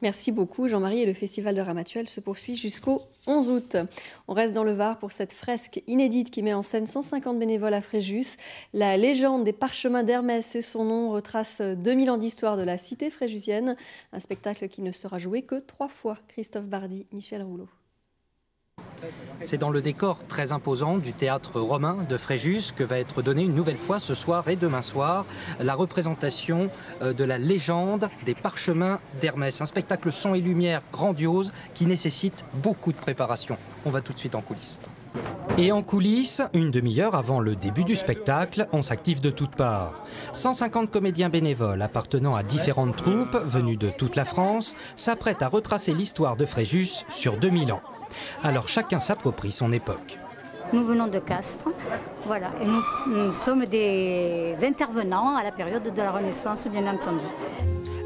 Merci beaucoup Jean-Marie, et le festival de Ramatuelle se poursuit jusqu'au 11 août. On reste dans le Var pour cette fresque inédite qui met en scène 150 bénévoles à Fréjus. La légende des parchemins d'Hermès et son nom retrace 2000 ans d'histoire de la cité fréjusienne. Un spectacle qui ne sera joué que 3 fois. Christophe Bardi, Michel Rouleau. C'est dans le décor très imposant du théâtre romain de Fréjus que va être donnée une nouvelle fois ce soir et demain soir la représentation de la légende des parchemins d'Hermès. Un spectacle son et lumière grandiose qui nécessite beaucoup de préparation. On va tout de suite en coulisses. Et en coulisses, une demi-heure avant le début du spectacle, on s'active de toutes parts. 150 comédiens bénévoles appartenant à différentes troupes venues de toute la France s'apprêtent à retracer l'histoire de Fréjus sur 2000 ans. Alors chacun s'approprie son époque. Nous venons de Castres, voilà, et nous sommes des intervenants à la période de la Renaissance, bien entendu.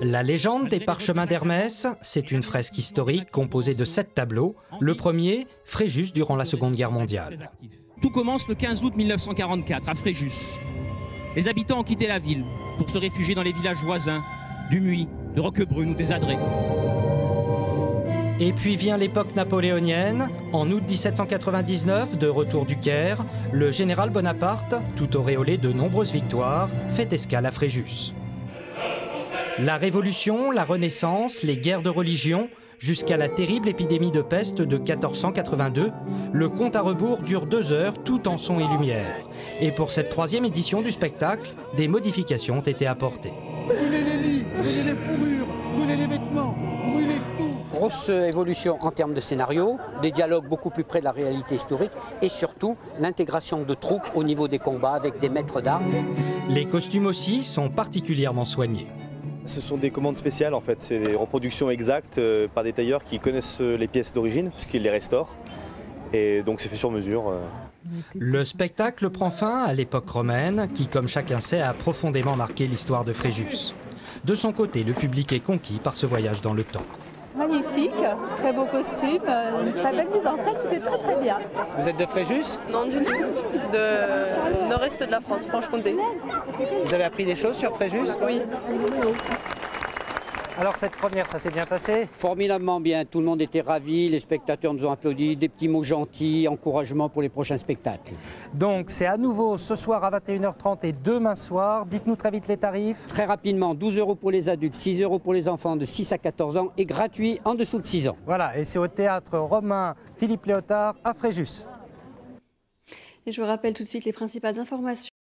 La légende des parchemins d'Hermès, c'est une fresque historique composée de 7 tableaux. Le premier, Fréjus durant la Seconde Guerre mondiale. Tout commence le 15 août 1944 à Fréjus. Les habitants ont quitté la ville pour se réfugier dans les villages voisins, du Muy, de Roquebrune ou des Adrets. Et puis vient l'époque napoléonienne. En août 1799, de retour du Caire, le général Bonaparte, tout auréolé de nombreuses victoires, fait escale à Fréjus. La Révolution, la Renaissance, les guerres de religion, jusqu'à la terrible épidémie de peste de 1482, le compte à rebours dure 2 heures tout en son et lumière. Et pour cette 3e édition du spectacle, des modifications ont été apportées. Brûlez les lits, brûlez les fourrures, brûlez les vêtements, brûlez tout. Grosse évolution en termes de scénario, des dialogues beaucoup plus près de la réalité historique et surtout l'intégration de troupes au niveau des combats avec des maîtres d'armes. Les costumes aussi sont particulièrement soignés. Ce sont des commandes spéciales en fait, c'est des reproductions exactes par des tailleurs qui connaissent les pièces d'origine puisqu'ils les restaurent et donc c'est fait sur mesure. Le spectacle prend fin à l'époque romaine qui, comme chacun sait, a profondément marqué l'histoire de Fréjus. De son côté, le public est conquis par ce voyage dans le temps. Magnifique, très beau costume, une très belle mise en scène, c'était très très bien. Vous êtes de Fréjus? Non du tout, de nord-est de la France, Franche-Comté. Vous avez appris des choses sur Fréjus? Oui. Alors cette première, ça s'est bien passé? Formidablement bien, tout le monde était ravi, les spectateurs nous ont applaudi, des petits mots gentils, encouragement pour les prochains spectacles. Donc c'est à nouveau ce soir à 21h30 et demain soir. Dites-nous très vite les tarifs. Très rapidement, 12 € pour les adultes, 6 € pour les enfants de 6 à 14 ans et gratuit en dessous de 6 ans. Voilà, et c'est au théâtre romain Philippe Léotard à Fréjus. Et je vous rappelle tout de suite les principales informations.